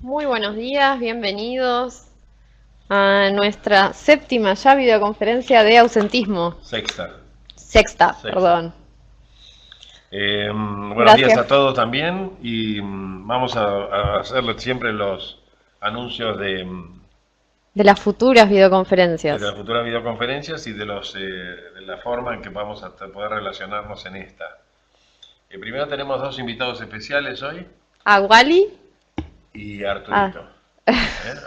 Muy buenos días, bienvenidos a nuestra séptima ya videoconferencia de ausentismo. Sexta. Sexta, Sexta. perdón. Buenos días Gracias. a todos también y vamos a hacerle siempre los anuncios De las futuras de las videoconferencias. futuras videoconferencias y de la forma en que vamos a poder relacionarnos en esta. Primero tenemos dos invitados especiales hoy ¿A Wally? y Ah, Arturito.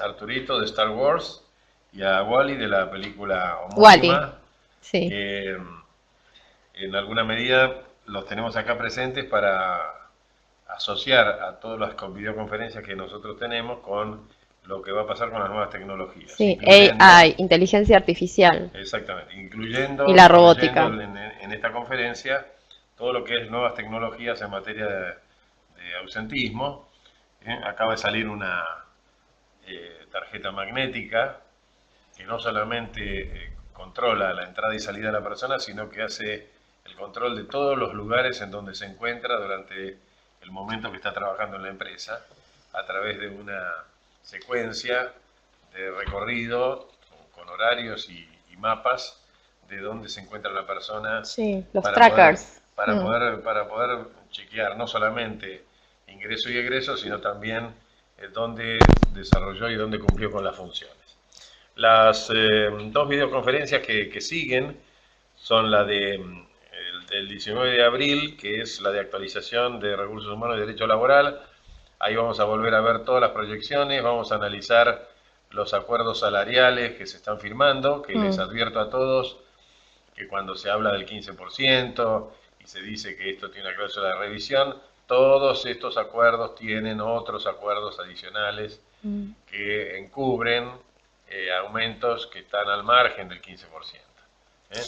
Arturito de Star Wars y a Wally de la película Wally. homónima Sí. que en alguna medida los tenemos acá presentes para asociar a todas las videoconferencias que nosotros tenemos con lo que va a pasar con las nuevas tecnologías, Sí, incluyendo, AI, inteligencia artificial exactamente, y incluyendo, la incluyendo robótica. en esta conferencia todo lo que es nuevas tecnologías en materia de ausentismo. Acaba de salir una tarjeta magnética que no solamente controla la entrada y salida de la persona, sino que hace el control de todos los lugares en donde se encuentra durante el momento que está trabajando en la empresa, a través de una secuencia de recorrido con horarios y mapas de dónde se encuentra la persona Sí, los para poder, trackers. Mm. para poder chequear no solamente ingreso y egreso, sino también dónde desarrolló y dónde cumplió con las funciones. Las dos videoconferencias que siguen son la de el 19 de abril, que es la de actualización de recursos humanos y derecho laboral. Ahí vamos a volver a ver todas las proyecciones, vamos a analizar los acuerdos salariales que se están firmando, que les Mm. advierto a todos que cuando se habla del 15% y se dice que esto tiene una cláusula de revisión, todos estos acuerdos tienen otros acuerdos adicionales Mm. que encubren aumentos que están al margen del 15%. ¿eh?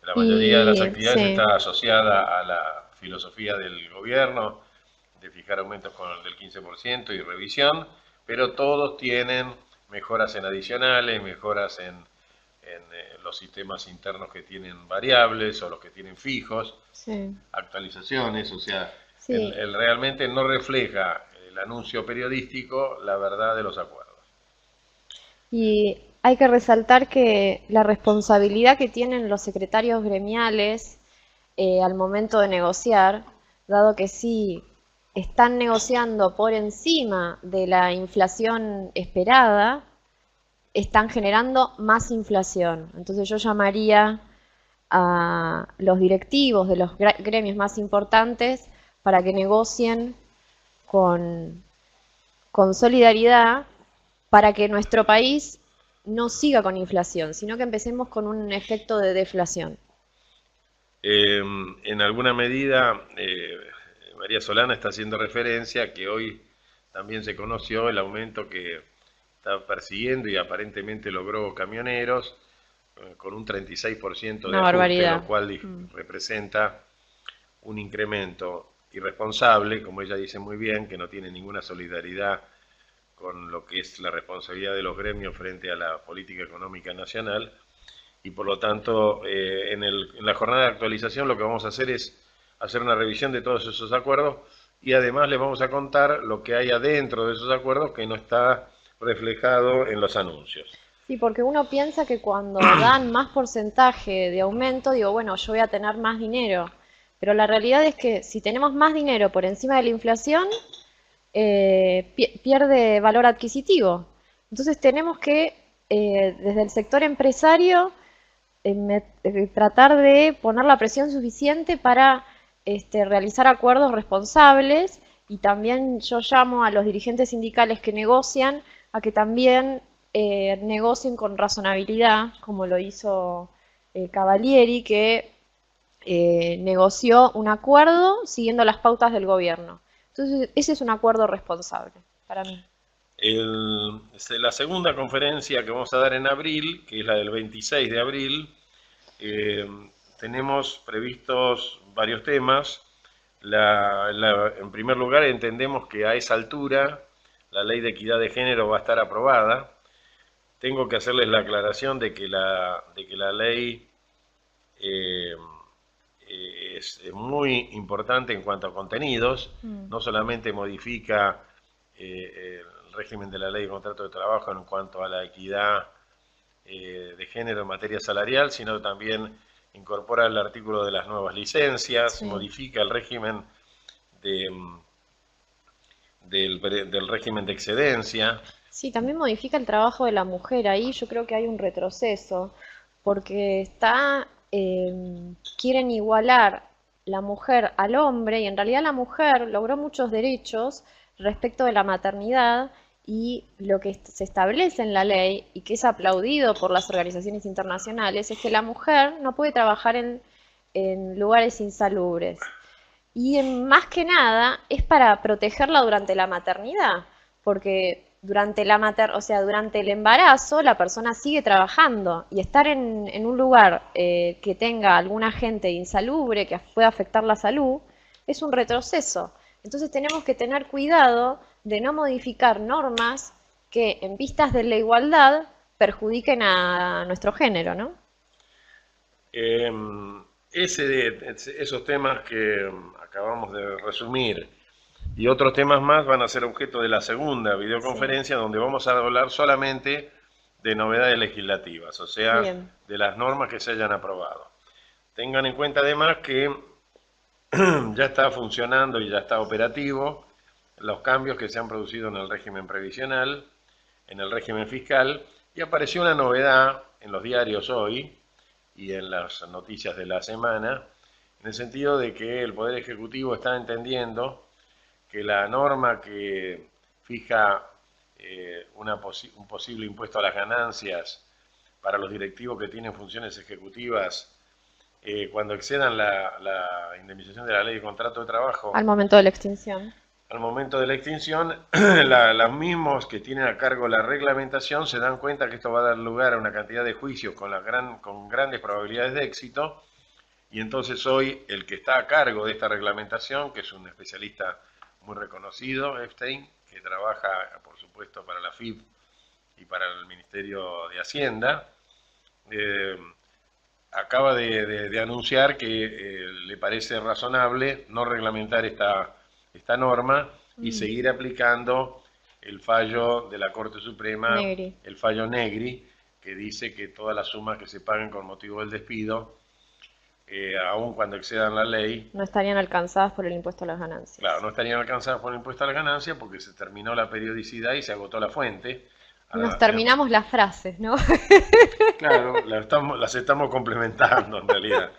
La mayoría de las Y actividades sí. está asociada a la filosofía del gobierno de fijar aumentos con el del 15% y revisión, pero todos tienen mejoras en adicionales, mejoras en los sistemas internos que tienen variables o los que tienen fijos, Sí. actualizaciones, o sea, Sí. realmente no refleja el anuncio periodístico la verdad de los acuerdos. Y hay que resaltar que la responsabilidad que tienen los secretarios gremiales al momento de negociar, dado que sí están negociando por encima de la inflación esperada, están generando más inflación. Entonces yo llamaría a los directivos de los gremios más importantes para que negocien con, con solidaridad para que nuestro país no siga con inflación, sino que empecemos con un efecto de deflación. Eh, en alguna medida, María Solana está haciendo referencia a que hoy también se conoció el aumento que está persiguiendo y aparentemente logró Camioneros, con un 36% de Una ajuste, lo barbaridad. cual Mm. representa un incremento irresponsable, como ella dice muy bien, que no tiene ninguna solidaridad con lo que es la responsabilidad de los gremios frente a la política económica nacional y por lo tanto en la jornada de actualización lo que vamos a hacer es hacer una revisión de todos esos acuerdos y además les vamos a contar lo que hay adentro de esos acuerdos que no está reflejado en los anuncios. Sí, porque uno piensa que cuando dan más porcentaje de aumento, digo, bueno, yo voy a tener más dinero. Pero la realidad es que si tenemos más dinero por encima de la inflación, pierde valor adquisitivo. Entonces tenemos que, desde el sector empresario, tratar de poner la presión suficiente para realizar acuerdos responsables y también yo llamo a los dirigentes sindicales que negocian a que también negocien con razonabilidad, como lo hizo Cavalieri, que negoció un acuerdo siguiendo las pautas del gobierno. Entonces, ese es un acuerdo responsable para mí. La segunda conferencia que vamos a dar en abril, que es la del 26 de abril, eh, tenemos previstos varios temas. En primer lugar, entendemos que a esa altura la ley de equidad de género va a estar aprobada. Tengo que hacerles la aclaración de que la ley eh, es muy importante en cuanto a contenidos, Mm. no solamente modifica eh, el régimen de la ley de contrato de trabajo en cuanto a la equidad de género en materia salarial, sino también incorpora el artículo de las nuevas licencias, Sí. modifica el régimen de, del régimen de excedencia. Sí, también modifica el trabajo de la mujer. Ahí yo creo que hay un retroceso, porque quieren igualar la mujer al hombre y en realidad la mujer logró muchos derechos respecto de la maternidad y lo que se establece en la ley y que es aplaudido por las organizaciones internacionales es que la mujer no puede trabajar en lugares insalubres. Y más que nada es para protegerla durante la maternidad, porque o sea, durante el embarazo la persona sigue trabajando y estar en un lugar que tenga algún agente insalubre que pueda afectar la salud es un retroceso. Entonces tenemos que tener cuidado de no modificar normas que en vistas de la igualdad perjudiquen a nuestro género, ¿no? Eh, esos temas que acabamos de resumir y otros temas más van a ser objeto de la segunda Sí, videoconferencia donde vamos a hablar solamente de novedades legislativas, o sea, bien. de las normas que se hayan aprobado. Tengan en cuenta además que ya está funcionando y ya está operativo los cambios que se han producido en el régimen previsional, en el régimen fiscal, y apareció una novedad en los diarios hoy y en las noticias de la semana, en el sentido de que el Poder Ejecutivo está entendiendo que la norma que fija un posible impuesto a las ganancias para los directivos que tienen funciones ejecutivas cuando excedan la indemnización de la ley de contrato de trabajo Al momento de la extinción. al momento de la extinción, los mismos que tienen a cargo la reglamentación se dan cuenta que esto va a dar lugar a una cantidad de juicios con grandes probabilidades de éxito, y entonces hoy el que está a cargo de esta reglamentación, que es un especialista muy reconocido, Epstein, que trabaja, por supuesto, para la FIP y para el Ministerio de Hacienda, eh, acaba de anunciar que le parece razonable no reglamentar esta norma y Mm, seguir aplicando el fallo de la Corte Suprema, Negri. el fallo Negri, que dice que todas las sumas que se paguen con motivo del despido, aun cuando excedan la ley, No estarían alcanzadas por el impuesto a las claro, ganancias. no estarían alcanzadas por el impuesto a la ganancia porque se terminó la periodicidad y se agotó la fuente. Nos Ahora, terminamos las frases, ¿no? claro, las estamos complementando en realidad.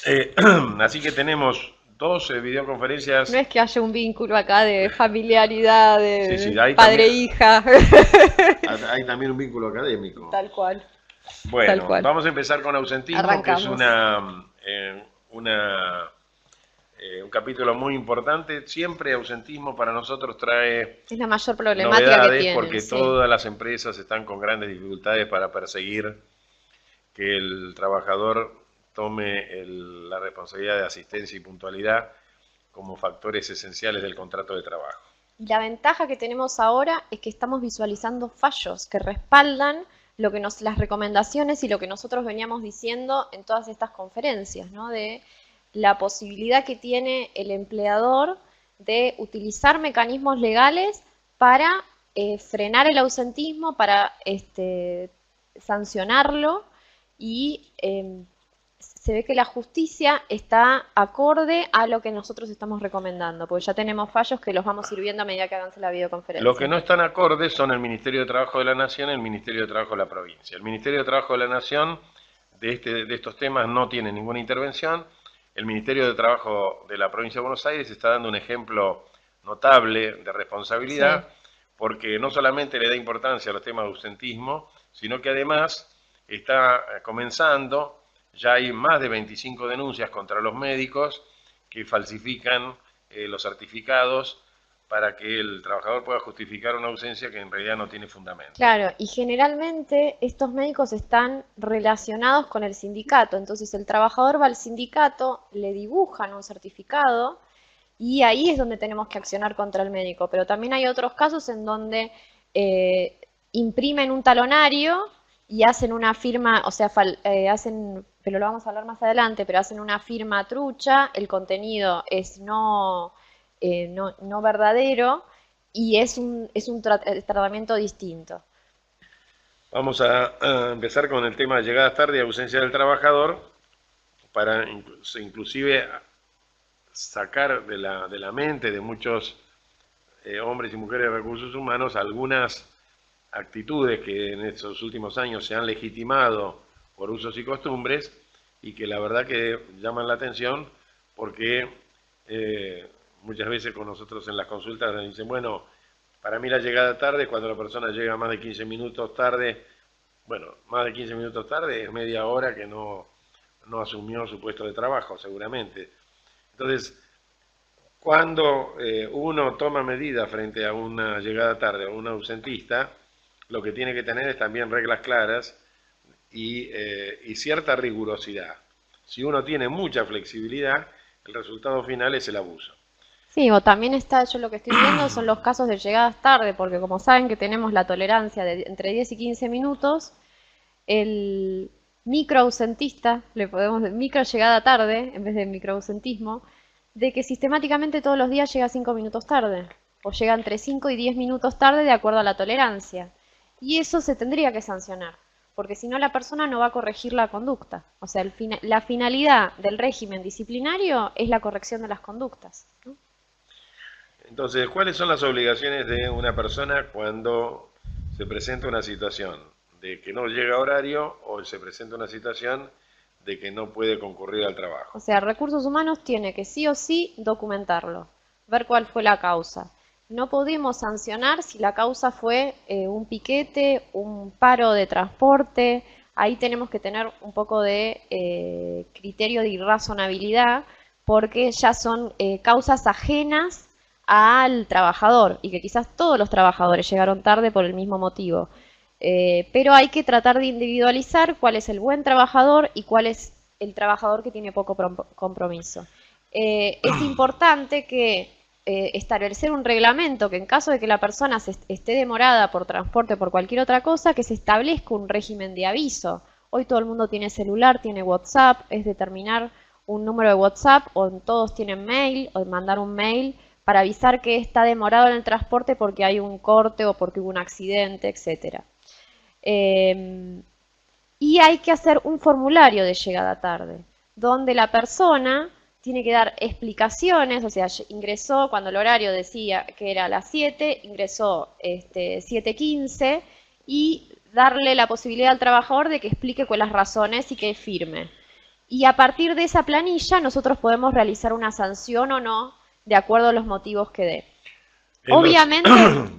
Eh, así que tenemos dos No videoconferencias. es que haya un vínculo acá de familiaridad, Sí, sí, de hay también, padre-hija. hay también un vínculo académico. Tal cual, tal Bueno, cual. vamos a empezar con ausentismo, que es Arrancamos. un capítulo muy importante. Siempre ausentismo para nosotros trae Es la mayor problemática que novedades tienen, porque sí. todas las empresas están con grandes dificultades para perseguir que el trabajador tome la responsabilidad de asistencia y puntualidad como factores esenciales del contrato de trabajo. Y la ventaja que tenemos ahora es que estamos visualizando fallos que respaldan las recomendaciones y lo que nosotros veníamos diciendo en todas estas conferencias, ¿no? De la posibilidad que tiene el empleador de utilizar mecanismos legales para frenar el ausentismo, para sancionarlo y se ve que la justicia está acorde a lo que nosotros estamos recomendando, porque ya tenemos fallos que los vamos a ir viendo a medida que avance la Los que videoconferencia. no están acordes son el Ministerio de Trabajo de la Nación y el Ministerio de Trabajo de la provincia. El Ministerio de Trabajo de la Nación de estos temas no tiene ninguna intervención. El Ministerio de Trabajo de la provincia de Buenos Aires está dando un ejemplo notable de Sí. responsabilidad porque no solamente le da importancia a los temas de ausentismo, sino que además está comenzando, ya hay más de 25 denuncias contra los médicos que falsifican los certificados para que el trabajador pueda justificar una ausencia que en realidad no tiene fundamento. Claro, y generalmente estos médicos están relacionados con el sindicato, entonces el trabajador va al sindicato, le dibujan un certificado y ahí es donde tenemos que accionar contra el médico, pero también hay otros casos en donde eh, imprimen un talonario y hacen una firma, o sea, pero lo vamos a hablar más adelante, pero hacen una firma trucha, el contenido es no verdadero y es un tratamiento distinto. Vamos a empezar con el tema de llegadas tarde y ausencia del trabajador, para inclusive sacar de la mente de muchos hombres y mujeres de recursos humanos algunas actitudes que en estos últimos años se han legitimado por usos y costumbres y que la verdad que llaman la atención porque muchas veces con nosotros en las consultas nos dicen, bueno, para mí la llegada tarde es cuando la persona llega más de 15 minutos tarde. Bueno, más de 15 minutos tarde es media hora que no asumió su puesto de trabajo, seguramente. Entonces, cuando uno toma medidas frente a una llegada tarde o un ausentista, lo que tiene que tener es también reglas claras y cierta rigurosidad. Si uno tiene mucha flexibilidad, el resultado final es el abuso. Sí, o también está, yo lo que estoy viendo son los casos de llegadas tarde, porque como saben que tenemos la tolerancia de entre 10 y 15 minutos, el microausentista, le podemos decir micro llegada tarde, en vez de microausentismo, de que sistemáticamente todos los días llega 5 minutos tarde, o llega entre 5 y 10 minutos tarde de acuerdo a la tolerancia. Y eso se tendría que sancionar, porque si no la persona no va a corregir la conducta. O sea, la finalidad del régimen disciplinario es la corrección de las conductas, ¿no? Entonces, ¿cuáles son las obligaciones de una persona cuando se presenta una situación de que no llega a horario o se presenta una situación de que no puede concurrir al trabajo? O sea, recursos humanos tiene que sí o sí documentarlo, ver cuál fue la causa. No podemos sancionar si la causa fue un piquete, un paro de transporte. Ahí tenemos que tener un poco de criterio de irrazonabilidad, porque ya son causas ajenas al trabajador y que quizás todos los trabajadores llegaron tarde por el mismo motivo. Pero hay que tratar de individualizar cuál es el buen trabajador y cuál es el trabajador que tiene poco compromiso. Es importante que establecer un reglamento que en caso de que la persona esté demorada por transporte o por cualquier otra cosa, que se establezca un régimen de aviso. Hoy todo el mundo tiene celular, tiene WhatsApp, es determinar un número de WhatsApp o todos tienen mail o mandar un mail para avisar que está demorado en el transporte porque hay un corte o porque hubo un accidente, etcétera. Y hay que hacer un formulario de llegada tarde, donde la persona tiene que dar explicaciones, o sea, ingresó cuando el horario decía que era a las 7, ingresó 7:15 y darle la posibilidad al trabajador de que explique cuáles las razones y que firme. Y a partir de esa planilla nosotros podemos realizar una sanción o no, de acuerdo a los motivos que dé. Obviamente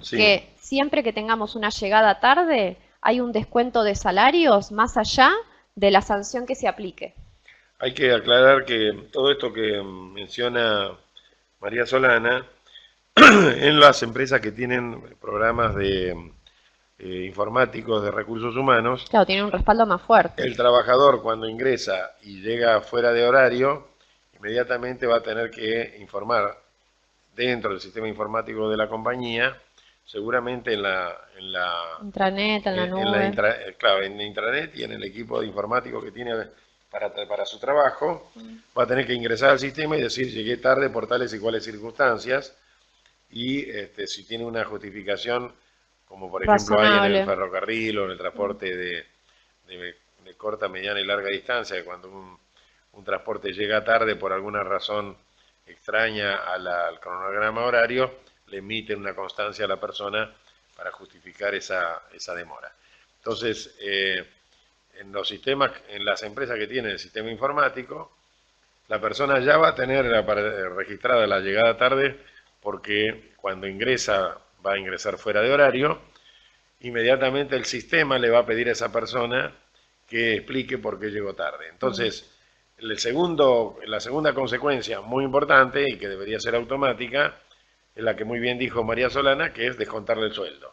Sí. que siempre que tengamos una llegada tarde, hay un descuento de salarios más allá de la sanción que se aplique. Hay que aclarar que todo esto que menciona María Solana, en las empresas que tienen programas de informáticos de recursos humanos, Claro, tiene un respaldo más fuerte. el trabajador cuando ingresa y llega fuera de horario, inmediatamente va a tener que informar dentro del sistema informático de la compañía, seguramente en la Intranet, en la nube. claro, en la intranet y en el equipo de informático que tiene para su trabajo, va a tener que ingresar al sistema y decir llegué tarde por tales y cuales circunstancias y si tiene una justificación, como por ejemplo hay en el Razonable. ferrocarril o en el transporte de corta, mediana y larga distancia, que cuando un transporte llega tarde por alguna razón extraña al cronograma horario, le emiten una constancia a la persona para justificar esa demora. Entonces, en los sistemas, en las empresas que tienen el sistema informático, la persona ya va a tener registrada la llegada tarde porque cuando ingresa va a ingresar fuera de horario, inmediatamente el sistema le va a pedir a esa persona que explique por qué llegó tarde. Entonces, la segunda consecuencia muy importante y que debería ser automática es la que muy bien dijo María Solana, que es descontarle el sueldo.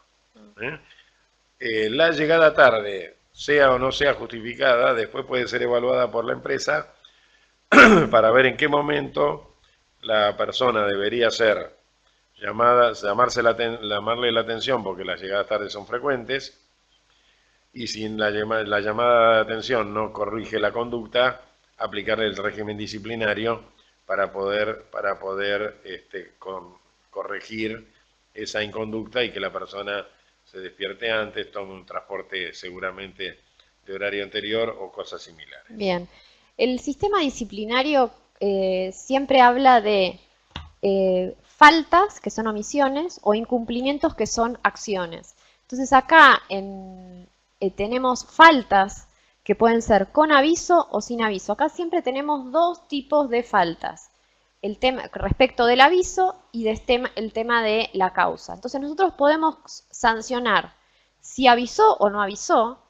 La llegada tarde, sea o no sea justificada, después puede ser evaluada por la empresa para ver en qué momento la persona debería ser llamarle la atención porque las llegadas tarde son frecuentes y si la llamada de atención no corrige la conducta, aplicarle el régimen disciplinario para poder corregir esa inconducta y que la persona se despierte antes, tome un transporte seguramente de horario anterior o cosas similares. Bien. El sistema disciplinario siempre habla de faltas, que son omisiones, o incumplimientos, que son acciones. Entonces acá tenemos faltas que pueden ser con aviso o sin aviso. Acá siempre tenemos dos tipos de faltas. El tema respecto del aviso y el tema de la causa. Entonces nosotros podemos sancionar si avisó o no avisó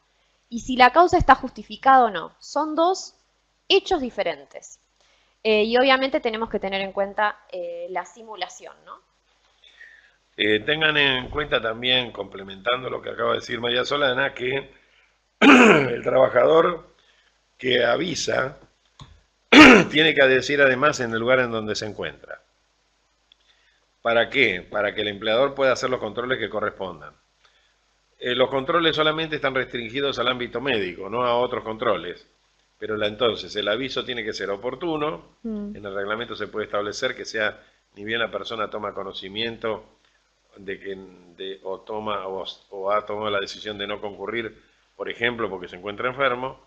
y si la causa está justificada o no. Son dos hechos diferentes. Y obviamente tenemos que tener en cuenta la simulación, ¿no? Tengan en cuenta también, complementando lo que acaba de decir María Solana, que el trabajador que avisa tiene que decir además en el lugar en donde se encuentra. ¿Para qué? Para que el empleador pueda hacer los controles que correspondan. Los controles solamente están restringidos al ámbito médico, no a otros controles. Pero entonces el aviso tiene que ser oportuno. En el reglamento se puede establecer que sea, ni bien la persona toma conocimiento o ha tomado la decisión de no concurrir, por ejemplo, porque se encuentra enfermo,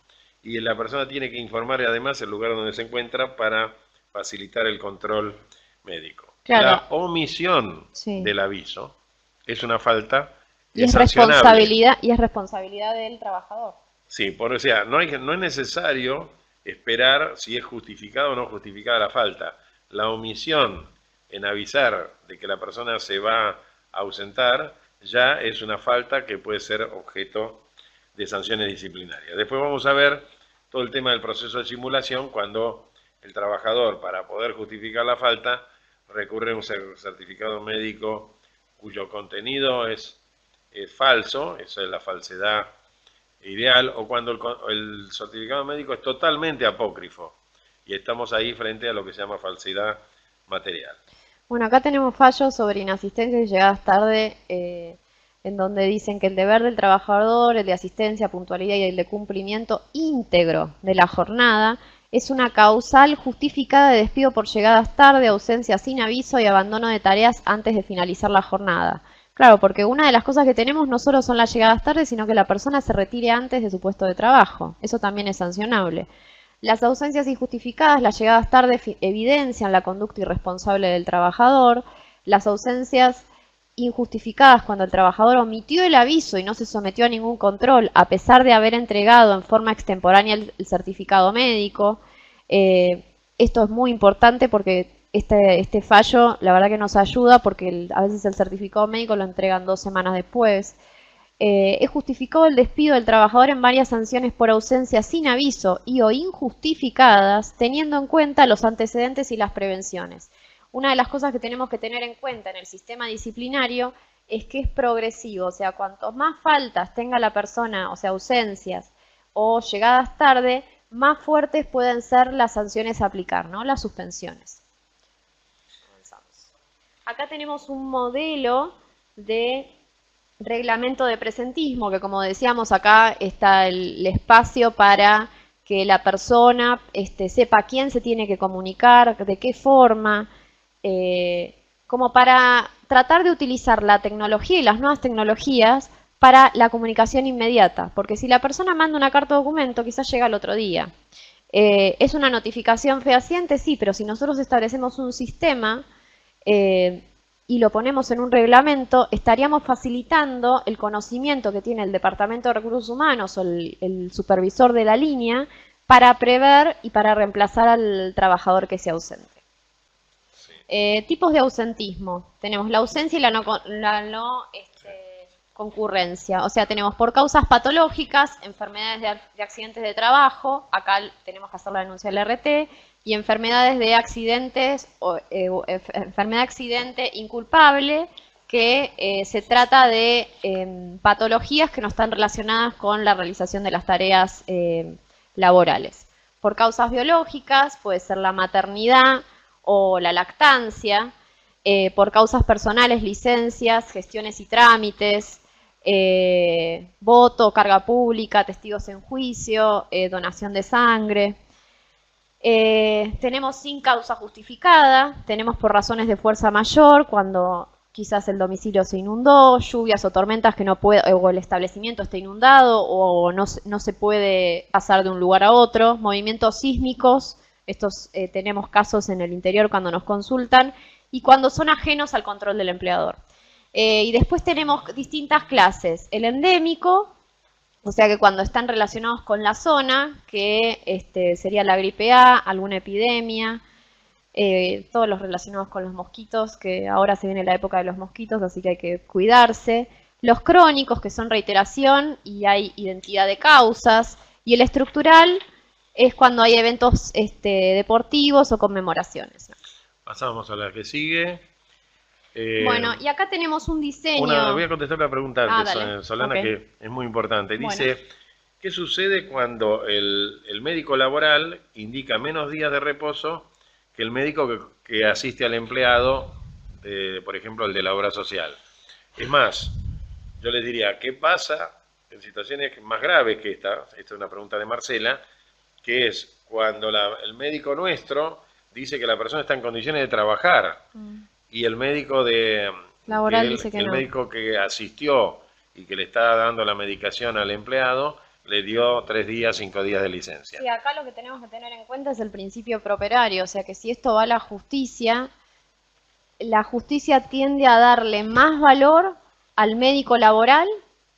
y la persona tiene que informar además el lugar donde se encuentra para facilitar el control médico. Claro. La omisión del aviso es una falta y es responsabilidad del trabajador. Sí, o sea, no es necesario esperar si es justificada o no justificada la falta. La omisión en avisar de que la persona se va a ausentar ya es una falta que puede ser objeto de sanciones disciplinarias. Después vamos a ver todo el tema del proceso de simulación cuando el trabajador, para poder justificar la falta, recurre a un certificado médico cuyo contenido es falso, esa es la falsedad ideal, o cuando el certificado médico es totalmente apócrifo y estamos ahí frente a lo que se llama falsedad material. Bueno, acá tenemos fallos sobre inasistencia y llegadas tarde, en donde dicen que el deber del trabajador, el de asistencia, puntualidad y el de cumplimiento íntegro de la jornada es una causal justificada de despido por llegadas tarde, ausencia sin aviso y abandono de tareas antes de finalizar la jornada. Claro, porque una de las cosas que tenemos no solo son las llegadas tarde, sino que la persona se retire antes de su puesto de trabajo. Eso también es sancionable. Las ausencias injustificadas, las llegadas tarde evidencian la conducta irresponsable del trabajador. Las ausencias injustificadas cuando el trabajador omitió el aviso y no se sometió a ningún control, a pesar de haber entregado en forma extemporánea el certificado médico. Esto es muy importante porque este fallo, la verdad que nos ayuda porque a veces el certificado médico lo entregan 2 semanas después. Es justificado el despido del trabajador en varias sanciones por ausencia sin aviso y o injustificadas, teniendo en cuenta los antecedentes y las prevenciones. Una de las cosas que tenemos que tener en cuenta en el sistema disciplinario es que es progresivo, o sea, cuanto más faltas tenga la persona, o sea, ausencias o llegadas tarde, más fuertes pueden ser las sanciones a aplicar, ¿no? Las suspensiones. Avanzamos. Acá tenemos un modelo de reglamento de presentismo, que como decíamos acá está el espacio para que la persona sepa a quién se tiene que comunicar, de qué forma, como para tratar de utilizar la tecnología y las nuevas tecnologías para la comunicación inmediata, porque si la persona manda una carta o documento, quizás llega al otro día. ¿Es una notificación fehaciente? Sí, pero si nosotros establecemos un sistema y lo ponemos en un reglamento, estaríamos facilitando el conocimiento que tiene el Departamento de Recursos Humanos o el supervisor de la línea para prever y para reemplazar al trabajador que se ausente. Tipos de ausentismo. Tenemos la ausencia y la no concurrencia. O sea, tenemos por causas patológicas, enfermedades de accidentes de trabajo, acá tenemos que hacer la denuncia al RT, y enfermedades de accidentes, enfermedad de accidente inculpable, que se trata de patologías que no están relacionadas con la realización de las tareas laborales. Por causas biológicas, puede ser la maternidad o la lactancia, por causas personales, licencias, gestiones y trámites, voto, carga pública, testigos en juicio, donación de sangre. Tenemos sin causa justificada, tenemos por razones de fuerza mayor, cuando quizás el domicilio se inundó, lluvias o tormentas que no puede, o el establecimiento está inundado, o no se puede pasar de un lugar a otro, movimientos sísmicos, estos tenemos casos en el interior cuando nos consultan, y cuando son ajenos al control del empleador. Y después tenemos distintas clases, el endémico, o sea que cuando están relacionados con la zona, que sería la gripe A, alguna epidemia, todos los relacionados con los mosquitos, que ahora se viene la época de los mosquitos, así que hay que cuidarse. Los crónicos, que son reiteración y hay identidad de causas. Y el estructural es cuando hay eventos deportivos o conmemoraciones, ¿no? Pasamos a la que sigue. Bueno, y acá tenemos un diseño. Voy a contestar la pregunta de Solana, okay, que es muy importante. Dice, bueno, ¿qué sucede cuando el médico laboral indica menos días de reposo que el médico que asiste al empleado, por ejemplo, el de la obra social? Es más, yo les diría, ¿qué pasa en situaciones más graves que esta? Esta es una pregunta de Marcela, que es cuando el médico nuestro dice que la persona está en condiciones de trabajar y el médico laboral dice que el no. médico que asistió y que le está dando la medicación al empleado le dio 3 días, 5 días de licencia. Sí, acá lo que tenemos que tener en cuenta es el principio properario, o sea que si esto va a la justicia tiende a darle más valor al médico laboral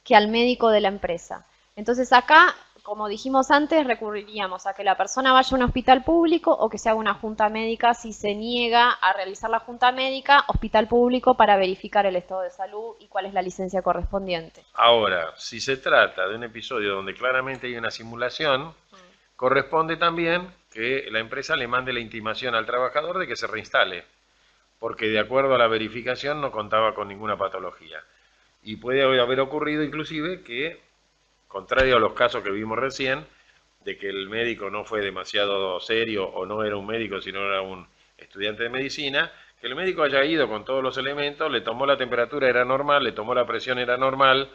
que al médico de la empresa. Entonces acá, como dijimos antes, recurriríamos a que la persona vaya a un hospital público o que se haga una junta médica. Si se niega a realizar la junta médica, hospital público para verificar el estado de salud y cuál es la licencia correspondiente. Ahora, si se trata de un episodio donde claramente hay una simulación, corresponde también que la empresa le mande la intimación al trabajador de que se reinstale, porque de acuerdo a la verificación no contaba con ninguna patología. Y puede haber ocurrido inclusive que, contrario a los casos que vimos recién, de que el médico no fue demasiado serio o no era un médico sino era un estudiante de medicina, que el médico haya ido con todos los elementos, le tomó la temperatura, era normal, le tomó la presión, era normal,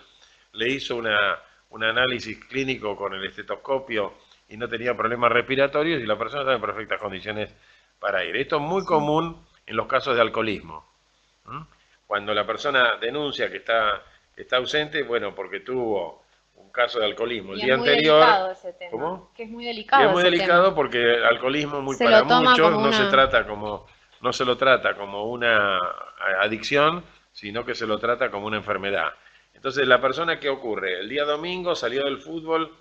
le hizo un análisis clínico con el estetoscopio y no tenía problemas respiratorios y la persona está en perfectas condiciones para ir. Esto es muy común en los casos de alcoholismo. Cuando la persona denuncia que está ausente, bueno, porque tuvo un caso de alcoholismo el día anterior. Delicado ese tema. ¿Cómo? Que es muy delicado. Es muy ese delicado tema. porque el alcoholismo muy Se para lo toma muchos como no una... se lo trata como una adicción, sino que se lo trata como una enfermedad. Entonces, la persona, ¿qué ocurre? El día domingo salió del fútbol,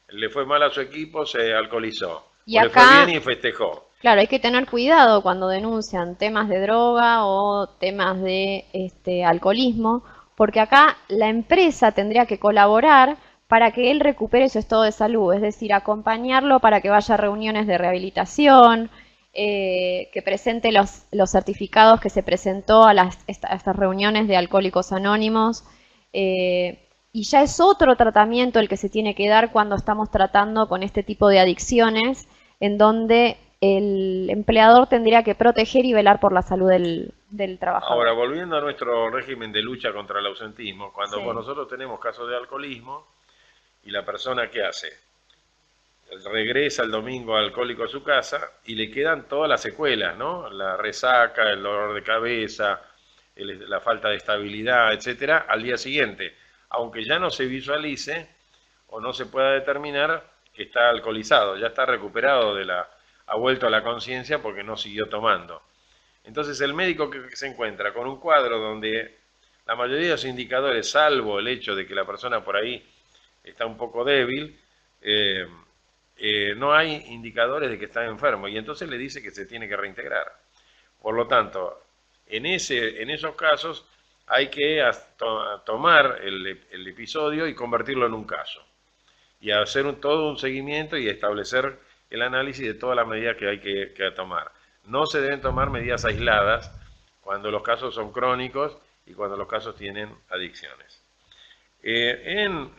le fue mal a su equipo, se alcoholizó. Y o acá, le fue bien y festejó. Claro, hay que tener cuidado cuando denuncian temas de droga o temas de alcoholismo, porque acá la empresa tendría que colaborar para que él recupere su estado de salud, es decir, acompañarlo para que vaya a reuniones de rehabilitación, que presente los certificados que se presentó a estas reuniones de Alcohólicos Anónimos, y ya es otro tratamiento el que se tiene que dar cuando estamos tratando con este tipo de adicciones, en donde el empleador tendría que proteger y velar por la salud del trabajador. Ahora, volviendo a nuestro régimen de lucha contra el ausentismo, cuando Sí. nosotros tenemos casos de alcoholismo y la persona, ¿qué hace? Regresa el domingo alcohólico a su casa y le quedan todas las secuelas, ¿no? La resaca, el dolor de cabeza, la falta de estabilidad, etcétera, al día siguiente, aunque ya no se visualice o no se pueda determinar que está alcoholizado, ya está recuperado ha vuelto a la conciencia porque no siguió tomando. Entonces el médico que se encuentra con un cuadro donde la mayoría de los indicadores, salvo el hecho de que la persona por ahí está un poco débil, no hay indicadores de que está enfermo y entonces le dice que se tiene que reintegrar. Por lo tanto, en esos casos hay que tomar el episodio y convertirlo en un caso y hacer todo un seguimiento y establecer el análisis de todas las medidas que hay que tomar. No se deben tomar medidas aisladas cuando los casos son crónicos y cuando los casos tienen adicciones.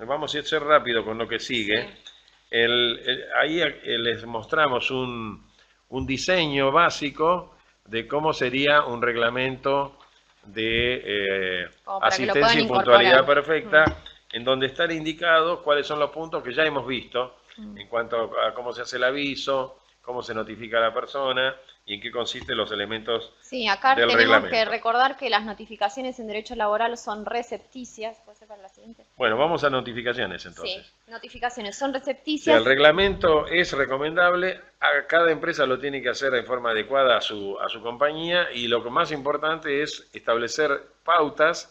Vamos a ser rápido con lo que sigue. Ahí les mostramos un diseño básico de cómo sería un reglamento de asistencia y puntualidad perfecta, en donde están indicados cuáles son los puntos que ya hemos visto en cuanto a cómo se hace el aviso, cómo se notifica a la persona, y en qué consisten los elementos Sí, acá del tenemos que reglamento. recordar que las notificaciones en derecho laboral son recepticias. ¿Puede ser para la siguiente? Bueno, vamos a notificaciones Sí, entonces. notificaciones son Si el recepticias. reglamento es recomendable, a cada empresa lo tiene que hacer en forma adecuada a su compañía y lo que más importante es establecer pautas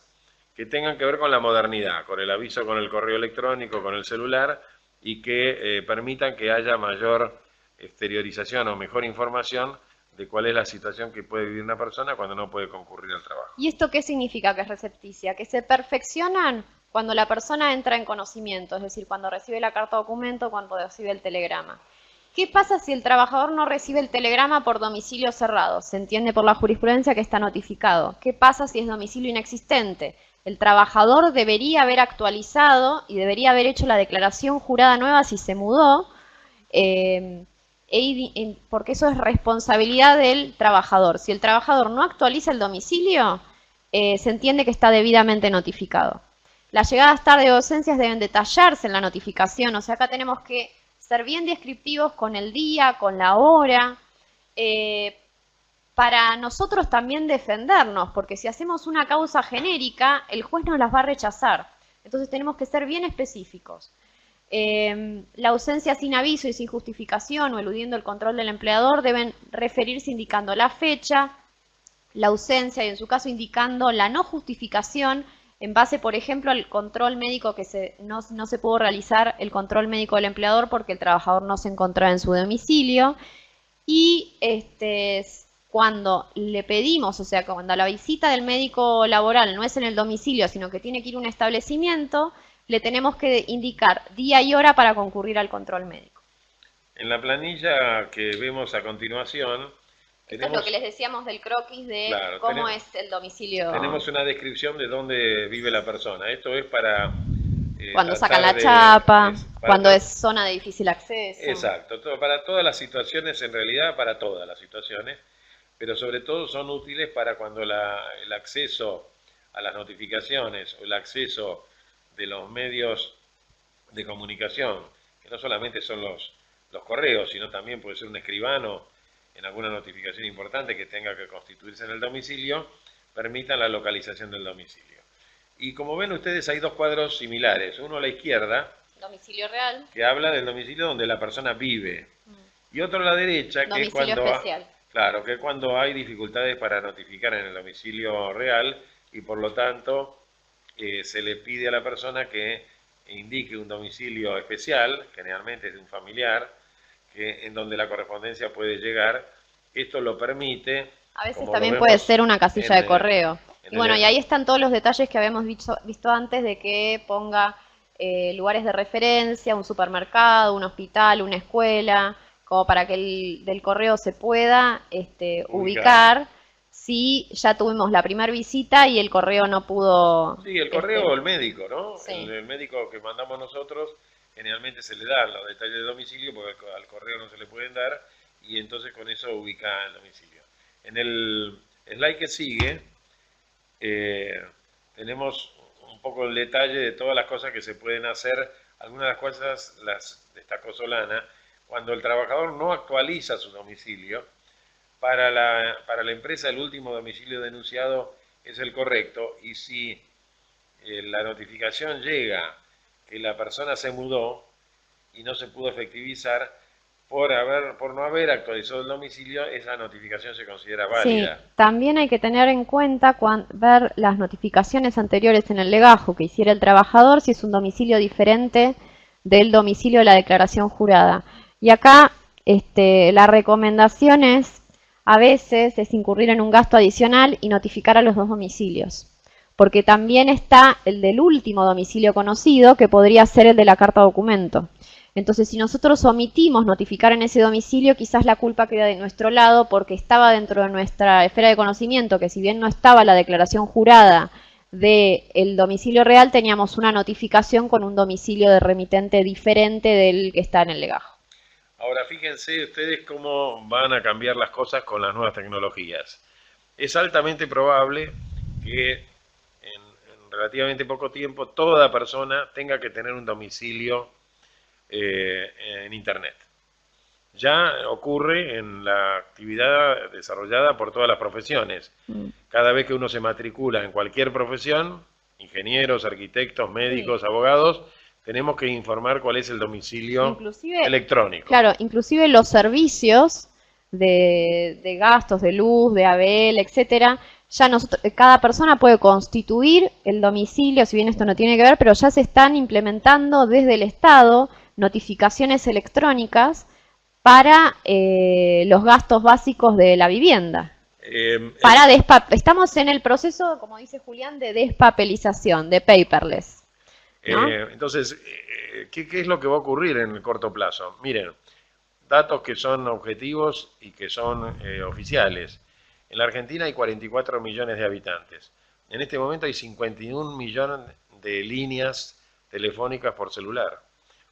que tengan que ver con la modernidad, con el aviso, con el correo electrónico, con el celular y que permitan que haya mayor exteriorización o mejor información de cuál es la situación que puede vivir una persona cuando no puede concurrir al trabajo. ¿Y esto qué significa que es recepticia? Que se perfeccionan cuando la persona entra en conocimiento, es decir, cuando recibe la carta documento, cuando recibe el telegrama. ¿Qué pasa si el trabajador no recibe el telegrama por domicilio cerrado? Se entiende por la jurisprudencia que está notificado. ¿Qué pasa si es domicilio inexistente? El trabajador debería haber actualizado y debería haber hecho la declaración jurada nueva si se mudó, porque eso es responsabilidad del trabajador. Si el trabajador no actualiza el domicilio, se entiende que está debidamente notificado. Las llegadas tarde o ausencias deben detallarse en la notificación, o sea, acá tenemos que ser bien descriptivos con el día, con la hora, para nosotros también defendernos, porque si hacemos una causa genérica, el juez nos las va a rechazar. Entonces tenemos que ser bien específicos. La ausencia sin aviso y sin justificación o eludiendo el control del empleador deben referirse indicando la fecha, la ausencia y en su caso indicando la no justificación en base, por ejemplo, al control médico que no se pudo realizar el control médico del empleador porque el trabajador no se encontraba en su domicilio. Y cuando le pedimos, o sea, cuando la visita del médico laboral no es en el domicilio, sino que tiene que ir a un establecimiento, le tenemos que indicar día y hora para concurrir al control médico. En la planilla que vemos a continuación, Esto es lo tenemos, que les decíamos del croquis de claro, cómo es el domicilio tenemos una descripción de dónde vive la persona. Esto es para cuando sacan tratar la de... chapa, para cuando es zona de difícil acceso. exacto, para todas las situaciones, en realidad para todas las situaciones, pero sobre todo son útiles para cuando el acceso a las notificaciones o el acceso de los medios de comunicación, que no solamente son los correos, sino también puede ser un escribano en alguna notificación importante que tenga que constituirse en el domicilio, permitan la localización del domicilio. Y como ven ustedes hay dos cuadros similares, uno a la izquierda, Domicilio real. que habla del domicilio donde la persona vive, y otro a la derecha, que es Domicilio cuando, especial. claro, que es cuando hay dificultades para notificar en el domicilio real y por lo tanto se le pide a la persona que indique un domicilio especial, generalmente es de un familiar, en donde la correspondencia puede llegar. Esto lo permite. A veces Como también lo puede vemos ser una casilla de correo. en Y bueno, y el- ahí están todos los detalles que habíamos visto antes de que ponga lugares de referencia, un supermercado, un hospital, una escuela, como para que del correo se pueda ubicar si ya tuvimos la primera visita y el correo no pudo... Sí, el correo o el médico, ¿no? Sí. El médico que mandamos nosotros, generalmente se le dan los detalles de domicilio porque al correo no se le pueden dar y entonces con eso ubica el domicilio. En el slide que sigue tenemos un poco el detalle de todas las cosas que se pueden hacer. Algunas de las cosas las destacó Solana. Cuando el trabajador no actualiza su domicilio, para la empresa el último domicilio denunciado es el correcto y si la notificación llega que la persona se mudó y no se pudo efectivizar por no haber actualizado el domicilio, esa notificación se considera Sí, válida. también hay que tener en cuenta ver las notificaciones anteriores en el legajo que hiciera el trabajador si es un domicilio diferente del domicilio de la declaración jurada. Y acá la recomendación es a veces es incurrir en un gasto adicional y notificar a los dos domicilios. Porque también está el del último domicilio conocido que podría ser el de la carta documento. Entonces, si nosotros omitimos notificar en ese domicilio, quizás la culpa queda de nuestro lado porque estaba dentro de nuestra esfera de conocimiento, que si bien no estaba la declaración jurada del domicilio real, teníamos una notificación con un domicilio de remitente diferente del que está en el legajo. Ahora fíjense ustedes cómo van a cambiar las cosas con las nuevas tecnologías. Es altamente probable que en relativamente poco tiempo toda persona tenga que tener un domicilio en Internet. ya ocurre en la actividad desarrollada por todas las profesiones. Cada vez que uno se matricula en cualquier profesión, ingenieros, arquitectos, médicos, Sí. abogados, tenemos que informar cuál es el domicilio Inclusive, electrónico. claro, inclusive los servicios de gastos de luz, de ABL, etcétera, ya cada persona puede constituir el domicilio, si bien esto no tiene que ver, pero ya se están implementando desde el Estado notificaciones electrónicas para los gastos básicos de la vivienda. Estamos en el proceso, como dice Julián, de despapelización, de paperless, ¿no? Entonces, ¿qué es lo que va a ocurrir en el corto plazo? Miren, datos que son objetivos y que son oficiales. En la Argentina hay 44 millones de habitantes. En este momento hay 51 millones de líneas telefónicas por celular.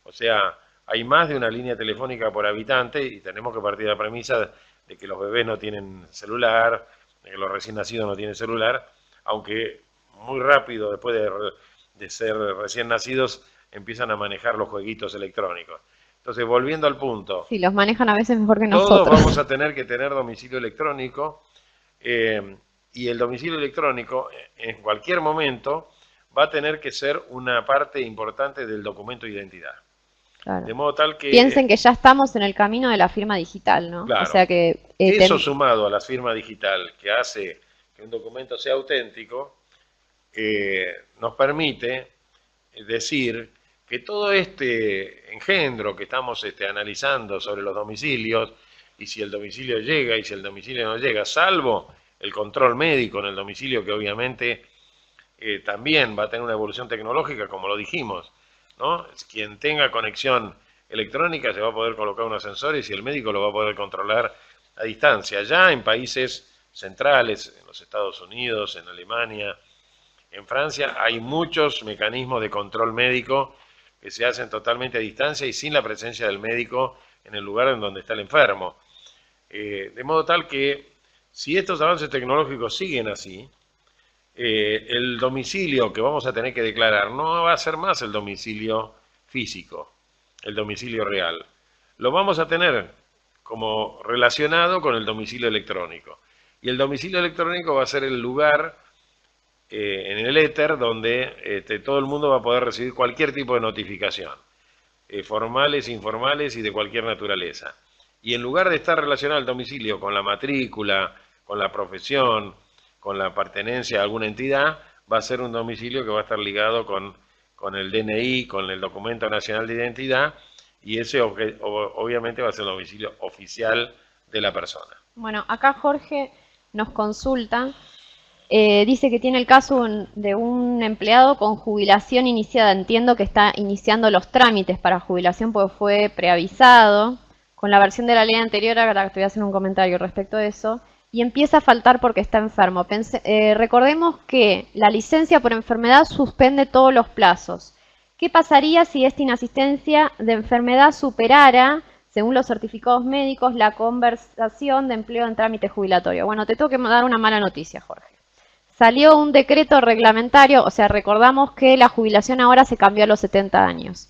O sea, hay más de una línea telefónica por habitante y tenemos que partir de la premisa de que los bebés no tienen celular, de que los recién nacidos no tienen celular, aunque muy rápido después de ser recién nacidos empiezan a manejar los jueguitos electrónicos. Entonces, volviendo al punto. Sí, los manejan a veces mejor que todos nosotros. Vamos a tener que tener domicilio electrónico y el domicilio electrónico en cualquier momento va a tener que ser una parte importante del documento de identidad. Claro. De modo tal que... Piensen que ya estamos en el camino de la firma digital, ¿no? Claro. O sea que... eso sumado a la firma digital que hace que un documento sea auténtico, nos permite decir que todo este engendro que estamos analizando sobre los domicilios, y si el domicilio llega y si el domicilio no llega, salvo el control médico en el domicilio, que obviamente también va a tener una evolución tecnológica, como lo dijimos, ¿no? Quien tenga conexión electrónica se va a poder colocar unos sensores y el médico lo va a poder controlar a distancia. Ya en países centrales, en los Estados Unidos, en Alemania, en Francia, hay muchos mecanismos de control médico que se hacen totalmente a distancia y sin la presencia del médico en el lugar en donde está el enfermo. De modo tal que si estos avances tecnológicos siguen así, el domicilio que vamos a tener que declarar no va a ser más el domicilio físico, el domicilio real. Lo vamos a tener como relacionado con el domicilio electrónico. Y el domicilio electrónico va a ser el lugar en el éter donde todo el mundo va a poder recibir cualquier tipo de notificación, formales, informales y de cualquier naturaleza. Y en lugar de estar relacionado al domicilio con la matrícula, con la profesión, con la pertenencia a alguna entidad, va a ser un domicilio que va a estar ligado con el DNI, con el Documento Nacional de Identidad, y ese obviamente va a ser el domicilio oficial de la persona. Bueno, acá Jorge nos consulta, dice que tiene el caso de un empleado con jubilación iniciada. Entiendo que está iniciando los trámites para jubilación porque fue preavisado. Con la versión de la ley anterior, ahora te voy a hacer un comentario respecto a eso, y empieza a faltar porque está enfermo. Recordemos que la licencia por enfermedad suspende todos los plazos. ¿Qué pasaría si esta inasistencia de enfermedad superara, según los certificados médicos, la conversación de empleo en trámite jubilatorio? Bueno, te tengo que dar una mala noticia, Jorge. Salió un decreto reglamentario, o sea, recordamos que la jubilación ahora se cambió a los 70 años.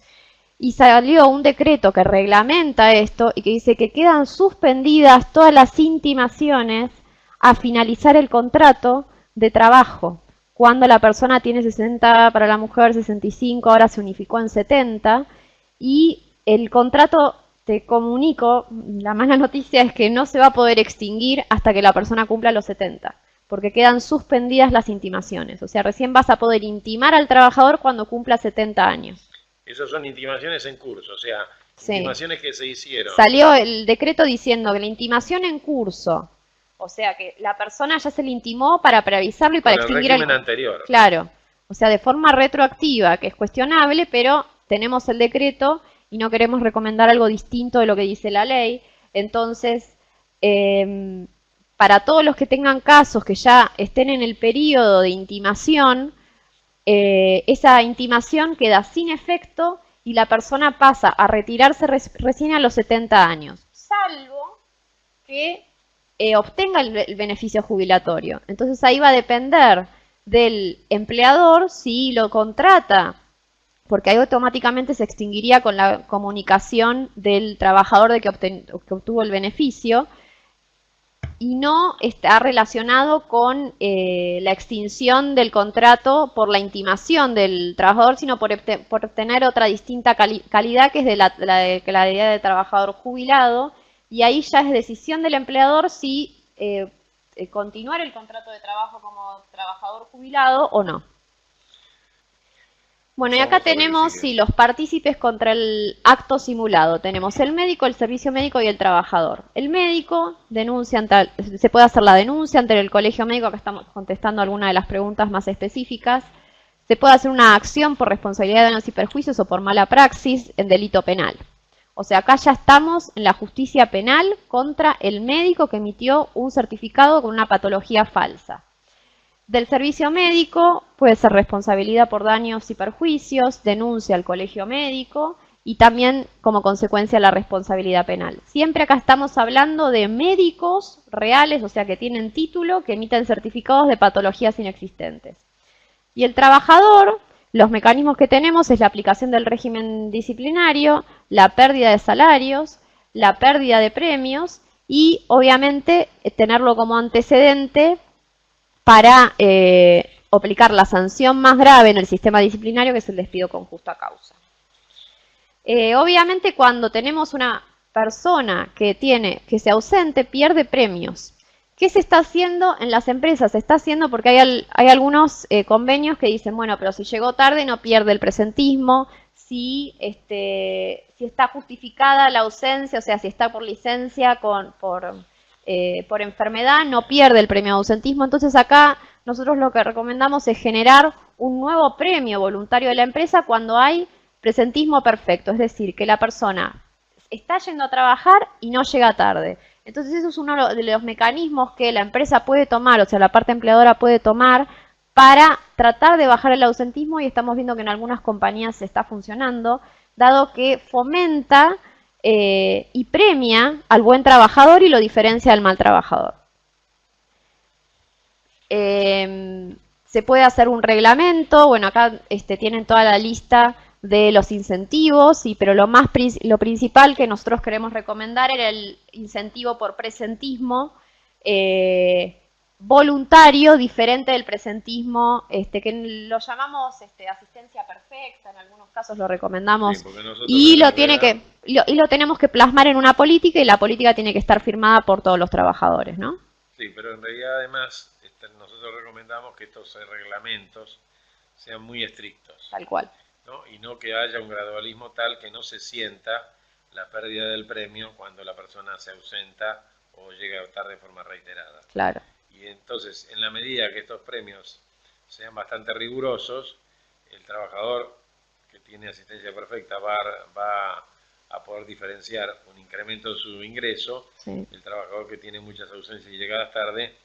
Y salió un decreto que reglamenta esto y que dice que quedan suspendidas todas las intimaciones a finalizar el contrato de trabajo. Cuando la persona tiene 60, para la mujer 65, ahora se unificó en 70. Y el contrato, te comunico, la mala noticia es que no se va a poder extinguir hasta que la persona cumpla los 70. Porque quedan suspendidas las intimaciones. O sea, recién vas a poder intimar al trabajador cuando cumpla 70 años. Esas son intimaciones en curso, o sea, sí, intimaciones que se hicieron. Salió el decreto diciendo que la intimación en curso, o sea, que la persona ya se le intimó para preavisarlo y para extinguir el régimen anterior. Claro, o sea, de forma retroactiva, que es cuestionable, pero tenemos el decreto y no queremos recomendar algo distinto de lo que dice la ley. Entonces, para todos los que tengan casos que ya estén en el periodo de intimación, esa intimación queda sin efecto y la persona pasa a retirarse recién a los 70 años, salvo que obtenga el beneficio jubilatorio. Entonces ahí va a depender del empleador si lo contrata porque ahí automáticamente se extinguiría con la comunicación del trabajador de que obtuvo el beneficio, y no está relacionado con la extinción del contrato por la intimación del trabajador, sino por obtener otra distinta calidad, que es de la idea de trabajador jubilado, y ahí ya es decisión del empleador si continuar el contrato de trabajo como trabajador jubilado o no. Bueno, y acá tenemos los partícipes contra el acto simulado. Tenemos el médico, el servicio médico y el trabajador. El médico denuncia, se puede hacer la denuncia ante el colegio médico, acá estamos contestando algunas de las preguntas más específicas. Se puede hacer una acción por responsabilidad de daños y perjuicios o por mala praxis en delito penal. O sea, acá ya estamos en la justicia penal contra el médico que emitió un certificado con una patología falsa. Del servicio médico puede ser responsabilidad por daños y perjuicios, denuncia al colegio médico y también como consecuencia la responsabilidad penal. Siempre acá estamos hablando de médicos reales, o sea que tienen título, que emiten certificados de patologías inexistentes. Y el trabajador, los mecanismos que tenemos es la aplicación del régimen disciplinario, la pérdida de salarios, la pérdida de premios y obviamente tenerlo como antecedente para aplicar la sanción más grave en el sistema disciplinario, que es el despido con justa causa. Obviamente cuando tenemos una persona que se ausente, pierde premios. ¿Qué se está haciendo en las empresas? Se está haciendo porque hay algunos convenios que dicen, bueno, pero si llegó tarde no pierde el presentismo, si está justificada la ausencia, o sea, si está por licencia, por enfermedad, no pierde el premio de ausentismo. Entonces acá nosotros lo que recomendamos es generar un nuevo premio voluntario de la empresa cuando hay presentismo perfecto, es decir, que la persona está yendo a trabajar y no llega tarde. Entonces eso es uno de los mecanismos que la empresa puede tomar, o sea, la parte empleadora puede tomar para tratar de bajar el ausentismo, y estamos viendo que en algunas compañías se está funcionando, dado que fomenta y premia al buen trabajador y lo diferencia del mal trabajador. Se puede hacer un reglamento, bueno, acá tienen toda la lista de los incentivos, pero lo principal que nosotros queremos recomendar era el incentivo por presentismo voluntario, diferente del presentismo, que lo llamamos asistencia perfecta, en algunos casos lo recomendamos, sí, y lo tenemos que plasmar en una política, y la política tiene que estar firmada por todos los trabajadores, ¿no? Sí, pero en realidad además nosotros recomendamos que estos reglamentos sean muy estrictos. Tal cual. ¿No? Y no que haya un gradualismo tal que no se sienta la pérdida del premio cuando la persona se ausenta o llega tarde de forma reiterada. Claro. Y entonces, en la medida que estos premios sean bastante rigurosos, el trabajador que tiene asistencia perfecta va a poder diferenciar un incremento de su ingreso. Sí. El trabajador que tiene muchas ausencias y llegadas tarde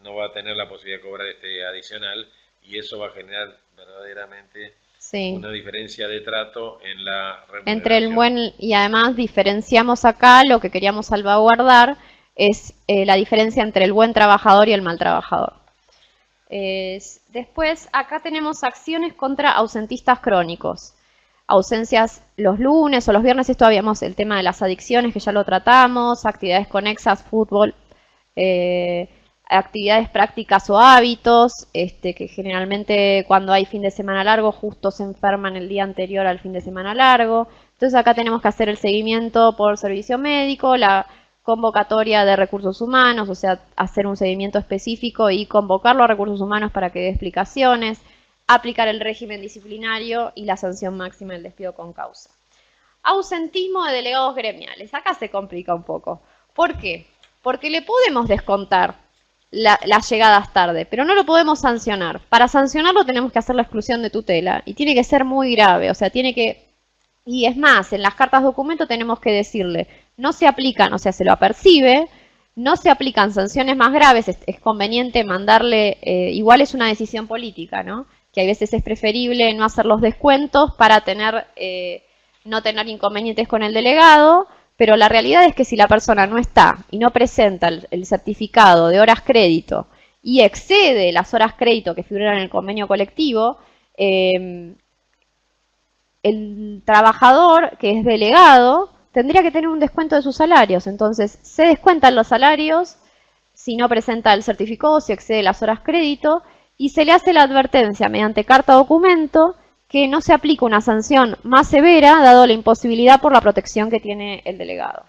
no va a tener la posibilidad de cobrar adicional, y eso va a generar verdaderamente una diferencia de trato en la remuneración. Y además diferenciamos acá, lo que queríamos salvaguardar es la diferencia entre el buen trabajador y el mal trabajador. Después, acá tenemos acciones contra ausentistas crónicos. Ausencias los lunes o los viernes, esto habíamos el tema de las adicciones, que ya lo tratamos, actividades conexas, fútbol, actividades prácticas o hábitos, que generalmente cuando hay fin de semana largo justo se enferman el día anterior al fin de semana largo. Entonces acá tenemos que hacer el seguimiento por servicio médico, la convocatoria de recursos humanos, o sea, hacer un seguimiento específico y convocarlo a recursos humanos para que dé explicaciones, aplicar el régimen disciplinario y la sanción máxima del despido con causa. Ausentismo de delegados gremiales. Acá se complica un poco. ¿Por qué? Porque le podemos descontar las llegadas tarde, pero no lo podemos sancionar. Para sancionarlo tenemos que hacer la exclusión de tutela y tiene que ser muy grave, o sea, y es más, en las cartas documento tenemos que decirle, no se aplican, o sea, se lo apercibe, no se aplican sanciones más graves, es conveniente mandarle, igual es una decisión política, ¿no? Que a veces es preferible no hacer los descuentos para no tener inconvenientes con el delegado, pero la realidad es que si la persona no está y no presenta el certificado de horas crédito y excede las horas crédito que figuran en el convenio colectivo, el trabajador que es delegado tendría que tener un descuento de sus salarios. Entonces, se descuentan los salarios si no presenta el certificado, si excede las horas crédito, y se le hace la advertencia mediante carta documento que no se aplica una sanción más severa, dado la imposibilidad por la protección que tiene el delegado.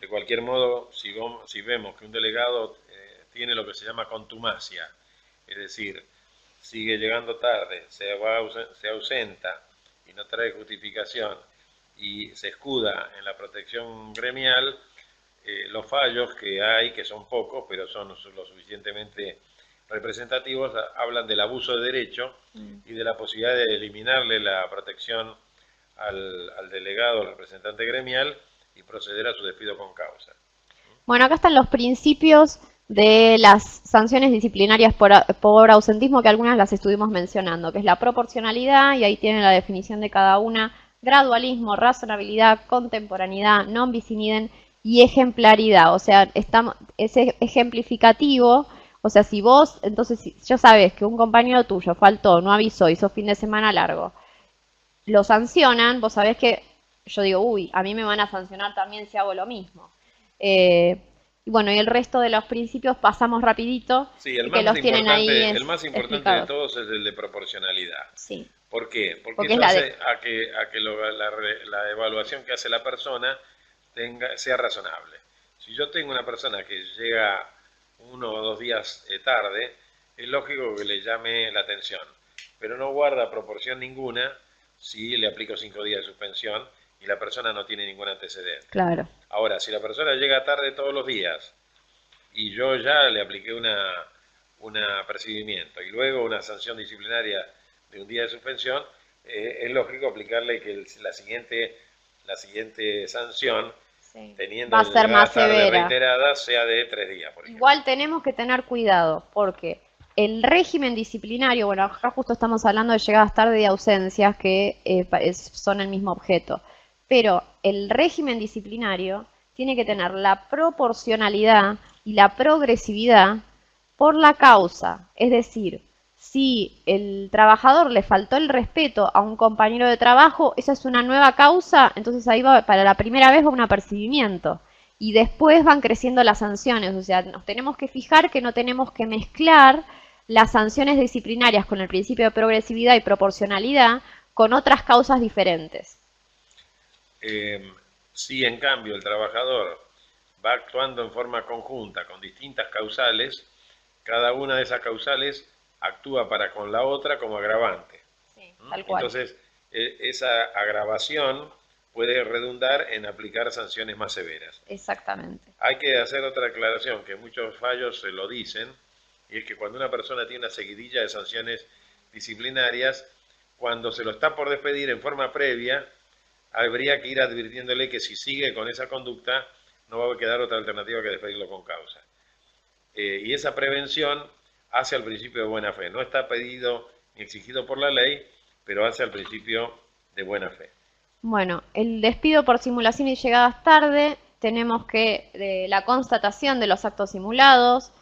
De cualquier modo, si vemos que un delegado tiene lo que se llama contumacia, es decir, sigue llegando tarde, se ausenta y no trae justificación y se escuda en la protección gremial, los fallos que hay, que son pocos, pero son lo suficientemente representativos, hablan del abuso de derecho y de la posibilidad de eliminarle la protección al delegado, al representante gremial, y proceder a su despido con causa. Bueno, acá están los principios de las sanciones disciplinarias por ausentismo, que algunas las estuvimos mencionando, que es la proporcionalidad, y ahí tienen la definición de cada una: gradualismo, razonabilidad, contemporaneidad, non bis in idem y ejemplaridad. O sea, es ejemplificativo. O sea, si vos, entonces, si ya sabes que un compañero tuyo faltó, no avisó, hizo fin de semana largo, lo sancionan, vos sabés que, yo digo, uy, a mí me van a sancionar también si hago lo mismo. Y bueno, y el resto de los principios pasamos rapidito, sí, que los tienen ahí el más importante de todos es el de proporcionalidad. Sí. ¿Por qué? Porque eso hace a que la evaluación que hace la persona sea razonable. Si yo tengo una persona que llega 1 o 2 días tarde, es lógico que le llame la atención, pero no guarda proporción ninguna si le aplico 5 días de suspensión y la persona no tiene ningún antecedente. Claro. Ahora, si la persona llega tarde todos los días y yo ya le apliqué un apercibimiento y luego una sanción disciplinaria de 1 día de suspensión, es lógico aplicarle que la siguiente sanción, sí, teniendo va a ser más severa, reiterada, sea de 3 días, por ejemplo. Igual tenemos que tener cuidado, porque el régimen disciplinario, bueno, acá justo estamos hablando de llegadas tarde y ausencias, que son el mismo objeto, pero el régimen disciplinario tiene que tener la proporcionalidad y la progresividad por la causa. Es decir, si el trabajador le faltó el respeto a un compañero de trabajo, esa es una nueva causa, entonces ahí va, para la primera vez va un apercibimiento. Y después van creciendo las sanciones. O sea, nos tenemos que fijar que no tenemos que mezclar las sanciones disciplinarias con el principio de progresividad y proporcionalidad con otras causas diferentes. Si en cambio el trabajador va actuando en forma conjunta con distintas causales, cada una de esas causales actúa para con la otra como agravante. Sí, tal cual. Entonces, esa agravación puede redundar en aplicar sanciones más severas. Exactamente. Hay que hacer otra aclaración, que muchos fallos se lo dicen, y es que cuando una persona tiene una seguidilla de sanciones disciplinarias, cuando se lo está por despedir en forma previa, habría que ir advirtiéndole que si sigue con esa conducta, no va a quedar otra alternativa que despedirlo con causa. Y esa prevención hace al principio de buena fe. No está pedido ni exigido por la ley, pero hace al principio de buena fe. Bueno, el despido por simulación y llegadas tarde, tenemos que la constatación de los actos simulados,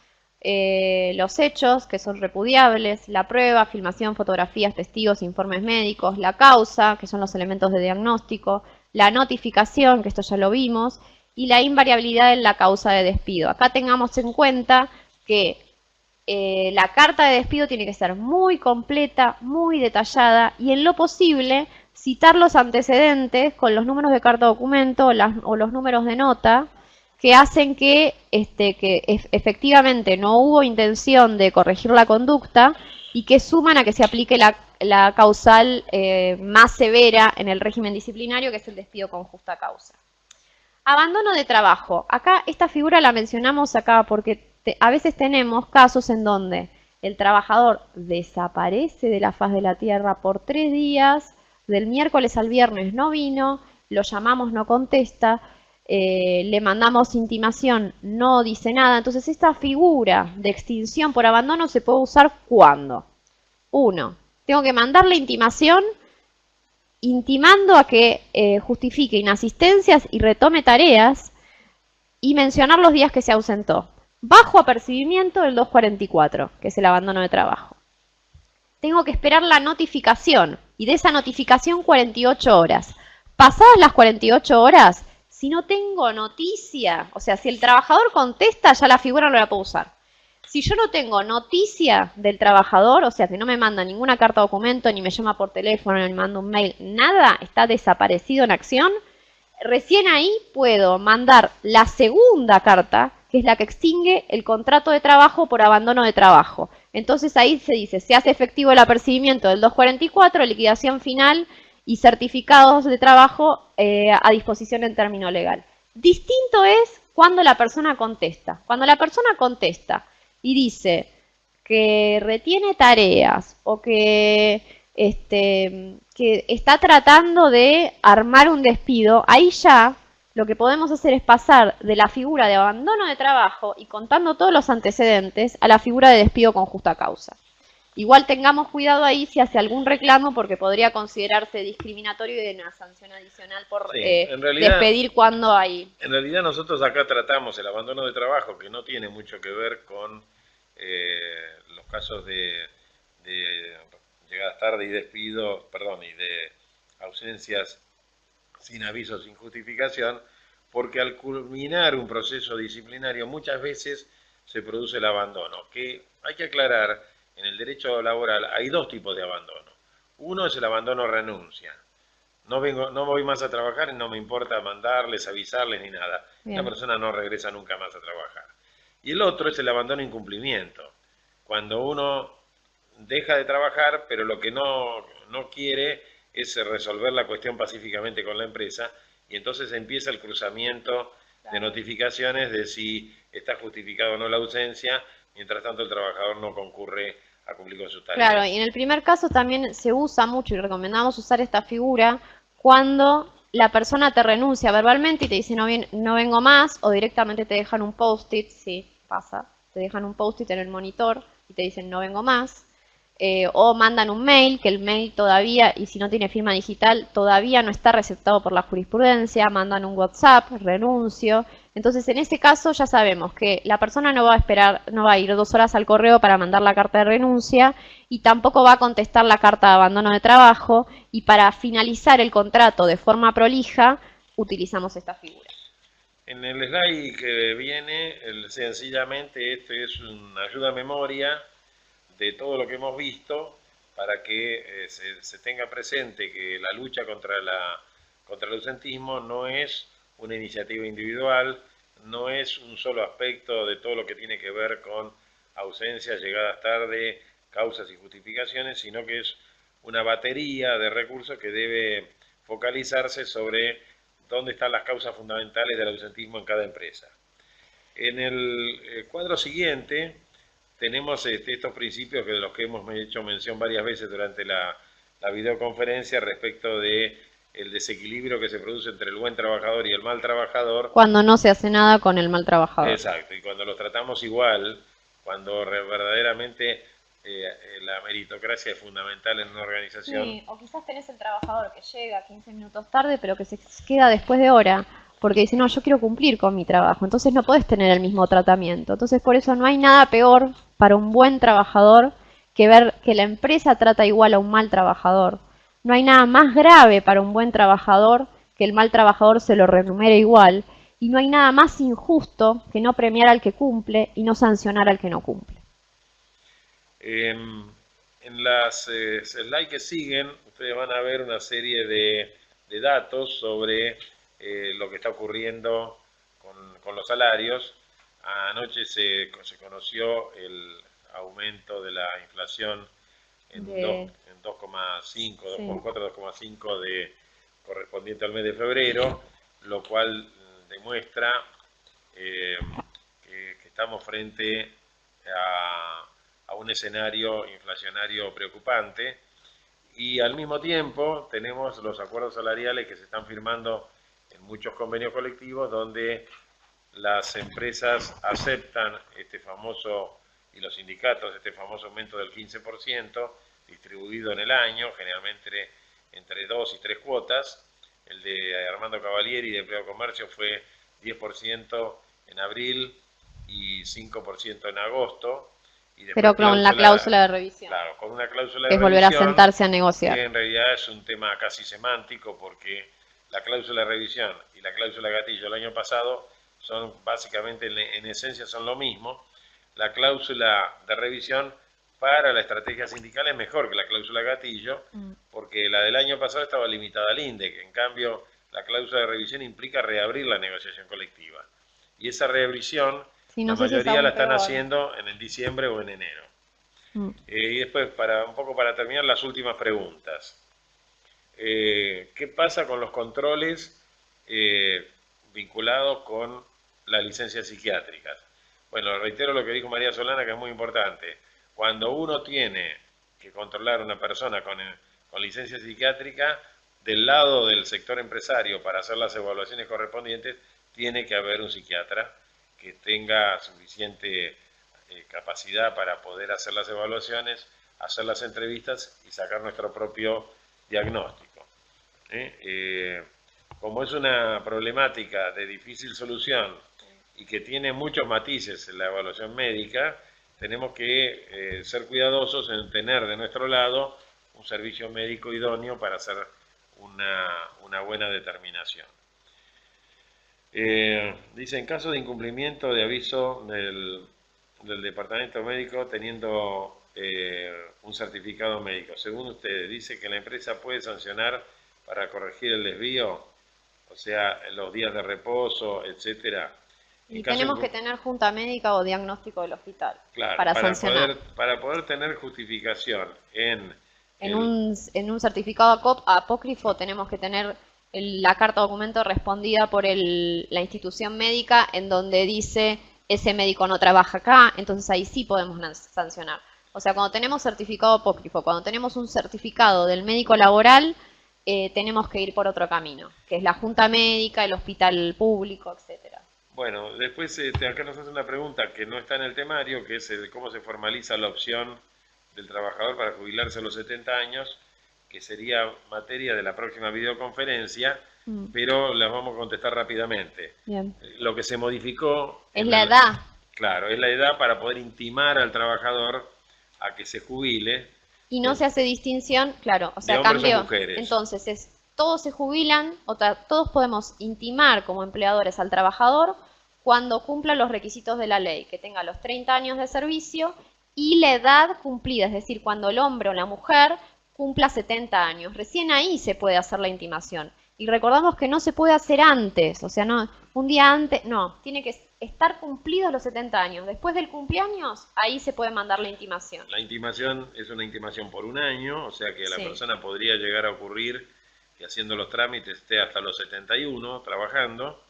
los hechos, que son repudiables, la prueba, filmación, fotografías, testigos, informes médicos, la causa, que son los elementos de diagnóstico, la notificación, que esto ya lo vimos, y la invariabilidad en la causa de despido. Acá tengamos en cuenta que la carta de despido tiene que ser muy completa, muy detallada, y en lo posible citar los antecedentes con los números de carta documento o los números de nota, que hacen que efectivamente no hubo intención de corregir la conducta y que suman a que se aplique la causal más severa en el régimen disciplinario, que es el despido con justa causa. Abandono de trabajo. Acá esta figura la mencionamos acá porque a veces tenemos casos en donde el trabajador desaparece de la faz de la tierra por 3 días, del miércoles al viernes no vino, lo llamamos, no contesta, le mandamos intimación, no dice nada. Entonces esta figura de extinción por abandono se puede usar ¿cuándo? 1. Tengo que mandarle intimación intimando a que justifique inasistencias y retome tareas y mencionar los días que se ausentó. Bajo apercibimiento del 244, que es el abandono de trabajo. tengo que esperar la notificación y de esa notificación 48 horas. Pasadas las 48 horas, si no tengo noticia, o sea, si el trabajador contesta, ya la figura no la puedo usar. Si yo no tengo noticia del trabajador, o sea, que no me manda ninguna carta documento, ni me llama por teléfono, ni me manda un mail, nada, está desaparecido en acción, recién ahí puedo mandar la segunda carta, que es la que extingue el contrato de trabajo por abandono de trabajo. Entonces ahí se dice, se hace efectivo el apercibimiento del 244, liquidación final y certificados de trabajo a disposición en término legal. Distinto es cuando la persona contesta. Cuando la persona contesta y dice que retiene tareas o que está tratando de armar un despido, ahí ya lo que podemos hacer es pasar de la figura de abandono de trabajo y contando todos los antecedentes a la figura de despido con justa causa. Igual tengamos cuidado ahí si hace algún reclamo porque podría considerarse discriminatorio y de una sanción adicional por despedir cuando hay. En realidad nosotros acá tratamos el abandono de trabajo, que no tiene mucho que ver con los casos de llegadas tarde y despidos, perdón, y de ausencias sin aviso, sin justificación, porque al culminar un proceso disciplinario muchas veces se produce el abandono, que hay que aclarar, en el derecho laboral hay dos tipos de abandono. Uno es el abandono renuncia. No voy más a trabajar y no me importa mandarles, avisarles ni nada. Bien. La persona no regresa nunca más a trabajar. Y el otro es el abandono incumplimiento. Cuando uno deja de trabajar, pero lo que no quiere es resolver la cuestión pacíficamente con la empresa, y entonces empieza el cruzamiento de notificaciones de si está justificado o no la ausencia, mientras tanto el trabajador no concurre a cumplir con sus tareas. Claro, y en el primer caso también se usa mucho y recomendamos usar esta figura cuando la persona te renuncia verbalmente y te dice no vengo más, o directamente te dejan un post-it, sí, pasa, te dejan un post-it en el monitor y te dicen no vengo más, o mandan un mail, que el mail todavía, y si no tiene firma digital, todavía no está receptado por la jurisprudencia, mandan un WhatsApp, renuncio. Entonces, en ese caso ya sabemos que la persona no va a esperar, no va a ir 2 horas al correo para mandar la carta de renuncia y tampoco va a contestar la carta de abandono de trabajo, y para finalizar el contrato de forma prolija, utilizamos esta figura. En el slide que viene, sencillamente esto es una ayuda a memoria de todo lo que hemos visto para que se tenga presente que la lucha contra el ausentismo no es una iniciativa individual, no es un solo aspecto de todo lo que tiene que ver con ausencias, llegadas tarde, causas y justificaciones, sino que es una batería de recursos que debe focalizarse sobre dónde están las causas fundamentales del ausentismo en cada empresa. En el cuadro siguiente tenemos estos principios de los que hemos hecho mención varias veces durante la videoconferencia respecto de el desequilibrio que se produce entre el buen trabajador y el mal trabajador. Cuando no se hace nada con el mal trabajador. Exacto, y cuando los tratamos igual, cuando verdaderamente la meritocracia es fundamental en una organización. Sí, o quizás tenés el trabajador que llega 15 minutos tarde, pero que se queda después de hora, porque dice, no, yo quiero cumplir con mi trabajo, entonces no podés tener el mismo tratamiento. Entonces, por eso no hay nada peor para un buen trabajador que ver que la empresa trata igual a un mal trabajador. No hay nada más grave para un buen trabajador que el mal trabajador se lo renumere igual, y no hay nada más injusto que no premiar al que cumple y no sancionar al que no cumple. En las slides que siguen, ustedes van a ver una serie de datos sobre lo que está ocurriendo con los salarios. Anoche se conoció el aumento de la inflación en 2,5, sí. 2,4, 2,5 correspondiente al mes de febrero, lo cual demuestra que estamos frente a un escenario inflacionario preocupante, y al mismo tiempo tenemos los acuerdos salariales que se están firmando en muchos convenios colectivos donde las empresas aceptan y los sindicatos este famoso aumento del 15% distribuido en el año, generalmente entre 2 y 3 cuotas. El de Armando Cavalieri de Empleo y Comercio fue 10% en abril y 5% en agosto, y después Pero con la cláusula de revisión, claro, con una cláusula que de es volver a revisión, sentarse a que negociar. en realidad es un tema casi semántico, porque la cláusula de revisión y la cláusula gatillo el año pasado son básicamente, en esencia, son lo mismo. La cláusula de revisión para la estrategia sindical es mejor que la cláusula gatillo, porque la del año pasado estaba limitada al INDEC. En cambio, la cláusula de revisión implica reabrir la negociación colectiva. Y esa reabrición, Sí, la no sé si es mayoría aún la están peor. haciendo en el diciembre o en enero. Mm. Y después, un poco para terminar, las últimas preguntas. ¿Qué pasa con los controles vinculados con las licencias psiquiátricas? Bueno, reitero lo que dijo María Solana, que es muy importante. Cuando uno tiene que controlar a una persona con licencia psiquiátrica, del lado del sector empresario, para hacer las evaluaciones correspondientes, tiene que haber un psiquiatra que tenga suficiente capacidad para poder hacer las evaluaciones, hacer las entrevistas y sacar nuestro propio diagnóstico. Como es una problemática de difícil solución y que tiene muchos matices en la evaluación médica, tenemos que ser cuidadosos en tener de nuestro lado un servicio médico idóneo para hacer una buena determinación. Dice, en caso de incumplimiento de aviso del departamento médico teniendo un certificado médico, según ustedes, dice que la empresa puede sancionar para corregir el desvío, o sea, los días de reposo, etcétera. Y tenemos que tener junta médica o diagnóstico del hospital, claro, para sancionar. Para poder tener justificación en En un certificado apócrifo tenemos que tener la carta documento respondida por la institución médica, en donde dice ese médico no trabaja acá, entonces ahí sí podemos sancionar. O sea, cuando tenemos certificado apócrifo, cuando tenemos un certificado del médico laboral, tenemos que ir por otro camino, que es la junta médica, el hospital público, etcétera. Bueno, después acá nos hace una pregunta que no está en el temario, que es cómo se formaliza la opción del trabajador para jubilarse a los 70 años, que sería materia de la próxima videoconferencia, pero las vamos a contestar rápidamente. Bien. Lo que se modificó es la edad. Claro, es la edad para poder intimar al trabajador a que se jubile. Y no se hace distinción, claro, o sea, de hombres cambio. o mujeres. Entonces, todos se jubilan, todos podemos intimar como empleadores al trabajador cuando cumpla los requisitos de la ley, que tenga los 30 años de servicio y la edad cumplida, es decir, cuando el hombre o la mujer cumpla 70 años. Recién ahí se puede hacer la intimación. Y recordamos que no se puede hacer antes, o sea, no, un día antes, no, tiene que estar cumplidos los 70 años. Después del cumpleaños, ahí se puede mandar la intimación. La intimación es una intimación por un año, o sea que la persona podría llegar a ocurrir que haciendo los trámites esté hasta los 71 trabajando,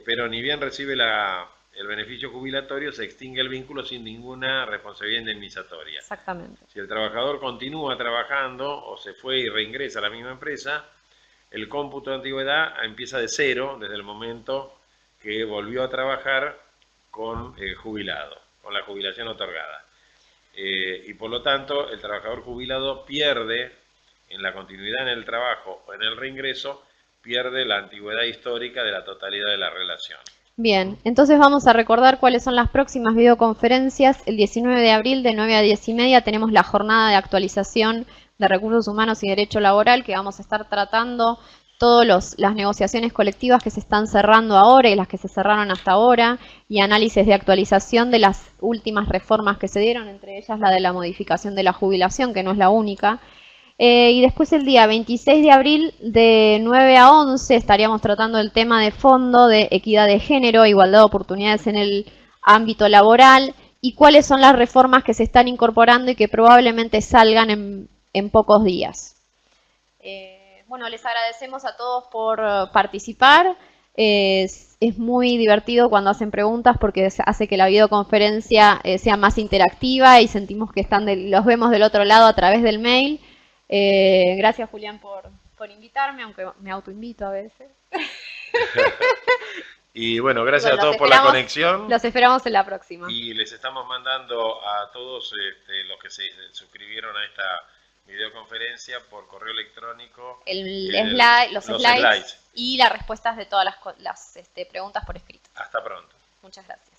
pero ni bien recibe el beneficio jubilatorio, se extingue el vínculo sin ninguna responsabilidad indemnizatoria. Exactamente. Si el trabajador continúa trabajando o se fue y reingresa a la misma empresa, el cómputo de antigüedad empieza de cero desde el momento que volvió a trabajar con jubilado, con la jubilación otorgada. Y por lo tanto, el trabajador jubilado pierde, en la continuidad en el trabajo o en el reingreso, pierde la antigüedad histórica de la totalidad de la relación. Bien, entonces vamos a recordar cuáles son las próximas videoconferencias. El 19 de abril de 9 a 10:30 tenemos la jornada de actualización de recursos humanos y derecho laboral, que vamos a estar tratando todas las negociaciones colectivas que se están cerrando ahora y las que se cerraron hasta ahora, y análisis de actualización de las últimas reformas que se dieron, entre ellas la de la modificación de la jubilación, que no es la única. Y después el día 26 de abril de 9 a 11 estaríamos tratando el tema de fondo de equidad de género, igualdad de oportunidades en el ámbito laboral y cuáles son las reformas que se están incorporando y que probablemente salgan en pocos días. Bueno, les agradecemos a todos por participar. Es muy divertido cuando hacen preguntas porque hace que la videoconferencia sea más interactiva y sentimos que los vemos del otro lado a través del mail. Gracias, Julián, por invitarme, aunque me autoinvito a veces. Y bueno, gracias a todos por la conexión. Los esperamos en la próxima. Y les estamos mandando a todos los que se suscribieron a esta videoconferencia por correo electrónico los slides y las respuestas de todas las preguntas por escrito. Hasta pronto. Muchas gracias.